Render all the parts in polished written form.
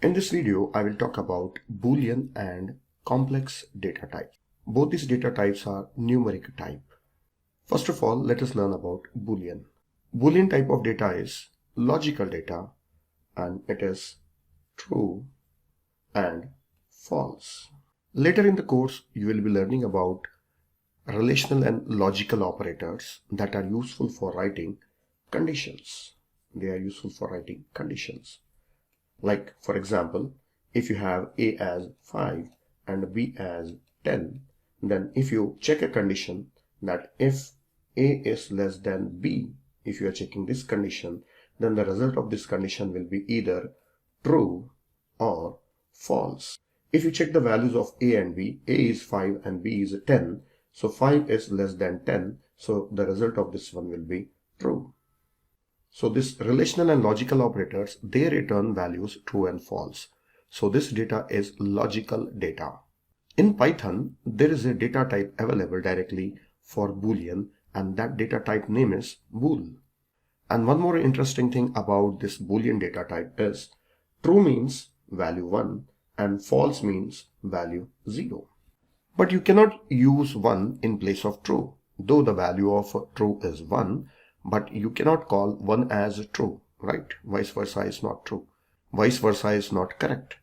In this video, I will talk about Boolean and complex data types. Both these data types are numeric type. First of all, let us learn about Boolean. Boolean type of data is logical data, and it is true and false. Later in the course, you will be learning about relational and logical operators that are useful for writing conditions. They are useful for writing conditions. Like, for example, if you have A as 5 and B as 10, then if you check a condition that if A is less than B, if you are checking this condition, then the result of this condition will be either true or false. If you check the values of A and B, A is 5 and B is 10, so 5 is less than 10, so the result of this one will be true. So this relational and logical operators, they return values true and false. So this data is logical data. In Python, there is a data type available directly for Boolean, and that data type name is bool. And one more interesting thing about this Boolean data type is true means value 1 and false means value 0. But you cannot use 1 in place of true. Though the value of true is 1, but you cannot call 1 as true, right? Vice versa is not true. Vice versa is not correct.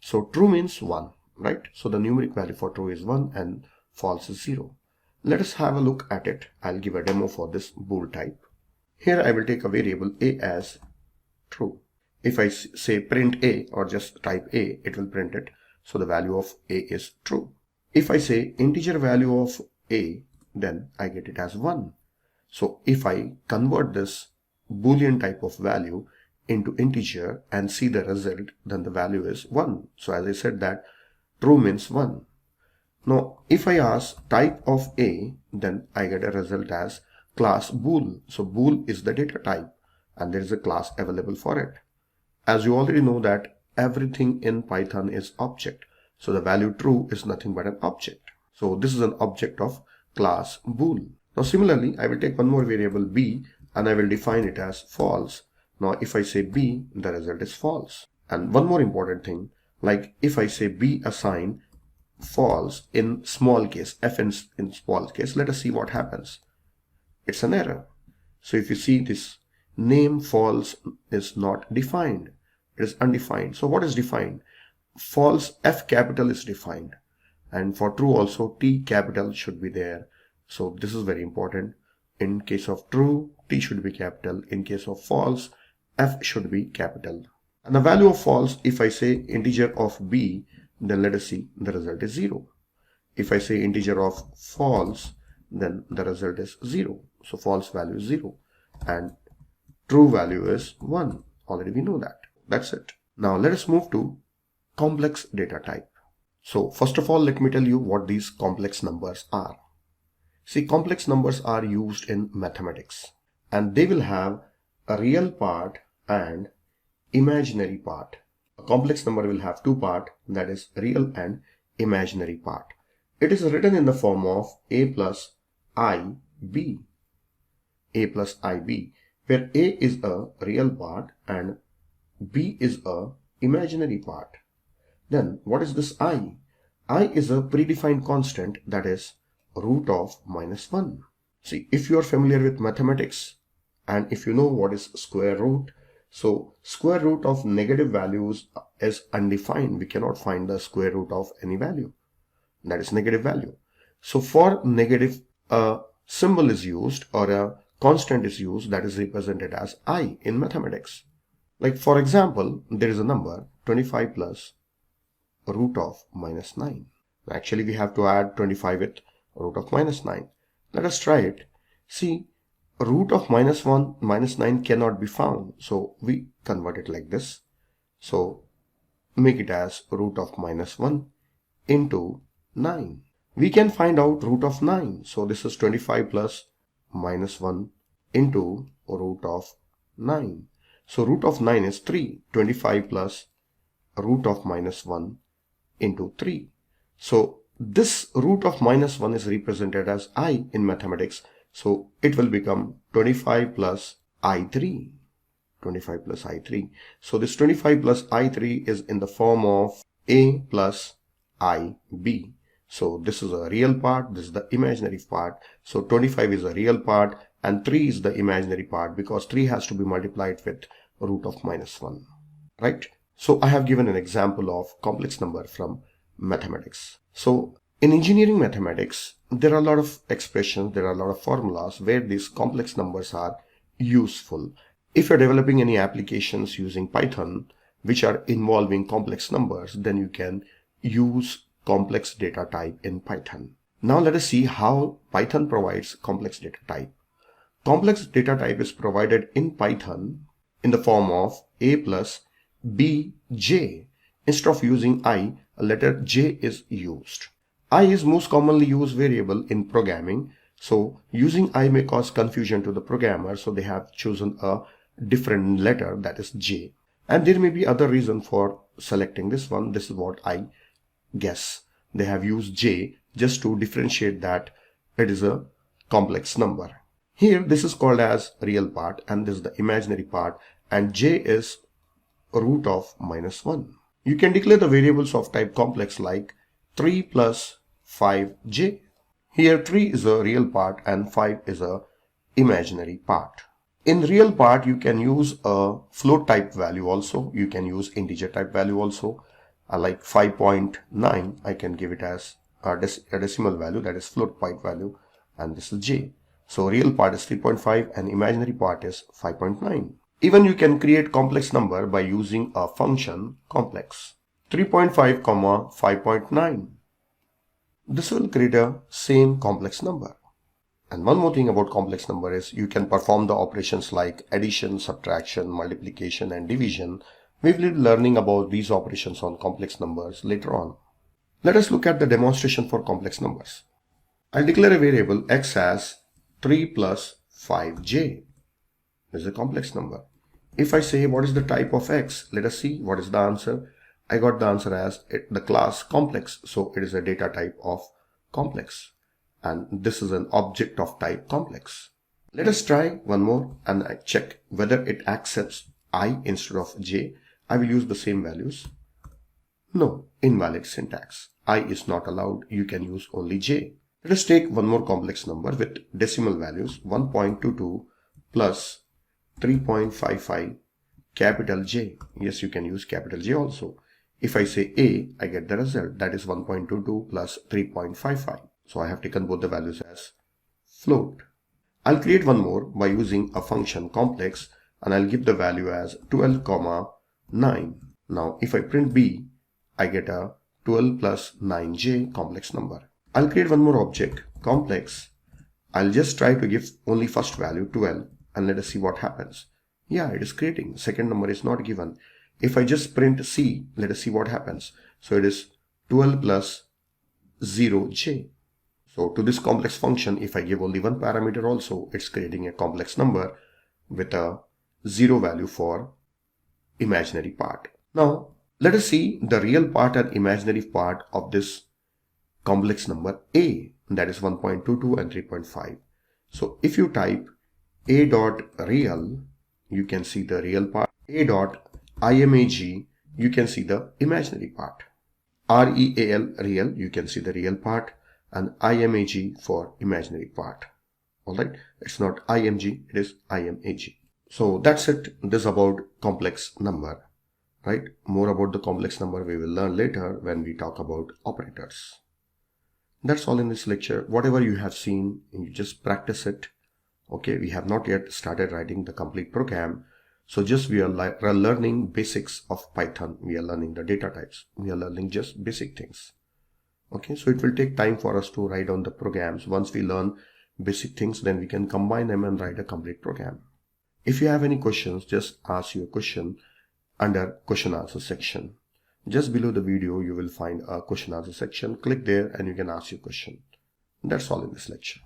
So true means 1, right? So the numeric value for true is 1 and false is 0. Let us have a look at it. I'll give a demo for this bool type. Here I will take a variable A as true. If I say print A or just type A, it will print it. So the value of A is true. If I say integer value of A, then I get it as 1. So if I convert this Boolean type of value into integer and see the result, then the value is 1. So as I said that true means 1. Now if I ask type of A, then I get a result as class bool. So bool is the data type and there is a class available for it. As you already know that everything in Python is object. So the value true is nothing but an object. So this is an object of class bool. Now similarly, I will take one more variable B and I will define it as false. Now if I say B, the result is false. And one more important thing, like if I say B assign false in small case, F in small case, let us see what happens. It's an error. So if you see this name false is not defined, it is undefined. So what is defined? False F capital is defined, and for true also T capital should be there. So this is very important. In case of true, T should be capital. In case of false, F should be capital. And the value of false, if I say integer of B, then let us see the result is 0. If I say integer of false, then the result is 0. So false value is 0 and true value is 1. Already we know that. That's it. Now let us move to complex data type. So first of all, let me tell you what these complex numbers are. See, complex numbers are used in mathematics and they will have a real part and imaginary part. A complex number will have two parts, that is real and imaginary part. It is written in the form of A plus IB. A plus IB, where A is a real part and B is a imaginary part. Then what is this I? I is a predefined constant, that is root of -1. See, if you are familiar with mathematics and if you know what is square root, so square root of negative values is undefined. We cannot find the square root of any value. That is negative value. So for negative, a symbol is used or a constant is used that is represented as I in mathematics. Like for example, there is a number 25 plus root of -9. Actually, we have to add 25 with root of -9. Let us try it. See, root of -1, -9 cannot be found. So we convert it like this. So make it as root of -1 into 9. We can find out root of 9. So this is 25 plus -1 into root of 9. So root of 9 is 3. 25 plus root of -1 into 3. So this root of -1 is represented as I in mathematics. So it will become 25 plus I3. 25 plus I3. So this 25 plus I3 is in the form of A plus IB. So this is a real part, this is the imaginary part. So 25 is a real part and 3 is the imaginary part, because 3 has to be multiplied with root of -1, right? So I have given an example of complex number from mathematics. So in engineering mathematics, there are a lot of expressions, there are a lot of formulas where these complex numbers are useful. If you're developing any applications using Python which are involving complex numbers, then you can use complex data type in Python. Now let us see how Python provides complex data type. Complex data type is provided in Python in the form of A plus bj. Instead of using I, a letter J is used. I is most commonly used variable in programming, so using I may cause confusion to the programmer, so they have chosen a different letter, that is J. And there may be other reason for selecting this one. This is what I guess. They have used J just to differentiate that it is a complex number. Here this is called as real part and this is the imaginary part, and J is root of -1. You can declare the variables of type complex like 3 plus 5j. Here 3 is a real part and 5 is a imaginary part. In real part you can use a float type value also. You can use integer type value also. Like 5.9, I can give it as a decimal value, that is float point value, and this is j. So real part is 3.5 and imaginary part is 5.9. Even you can create complex number by using a function complex. 3.5, 5.9. This will create a same complex number. And one more thing about complex number is you can perform the operations like addition, subtraction, multiplication and division. We will be learning about these operations on complex numbers later on. Let us look at the demonstration for complex numbers. I'll declare a variable x as 3 plus 5j. This is a complex number. If I say what is the type of x, let us see what is the answer. I got the answer as the class complex, so it is a data type of complex, and this is an object of type complex. Let us try one more and I check whether it accepts I instead of j. I will use the same values. No, invalid syntax. I is not allowed. You can use only j. Let us take one more complex number with decimal values. 1.22 plus 3.55 capital J. Yes, you can use capital J also. If I say A, I get the result, that is 1.22 plus 3.55. So I have taken both the values as float. I'll create one more by using a function complex and I'll give the value as 12, 9. Now if I print B, I get a 12 plus 9j complex number. I'll create one more object, complex. I'll just try to give only first value 12 and let us see what happens. Yeah, it is creating. Second number is not given. If I just print C, let us see what happens. So it is 12 plus 0j. So to this complex function, if I give only one parameter also, it's creating a complex number with a 0 value for imaginary part. Now let us see the real part and imaginary part of this complex number A, that is 1.22 and 3.5. So if you type A dot real, you can see the real part. A dot imag, you can see the imaginary part. REAL real, you can see the real part, and imag for imaginary part. Alright, it's not img, it is imag. So that's it. This is about complex number. Right? More about the complex number we will learn later when we talk about operators. That's all in this lecture. Whatever you have seen, you just practice it. Okay, we have not yet started writing the complete program. So just we are learning basics of Python. We are learning the data types. We are learning just basic things. Okay, so it will take time for us to write on the programs. Once we learn basic things, then we can combine them and write a complete program. If you have any questions, just ask your question under question answer section. Just below the video, you will find a question answer section. Click there and you can ask your question. That's all in this lecture.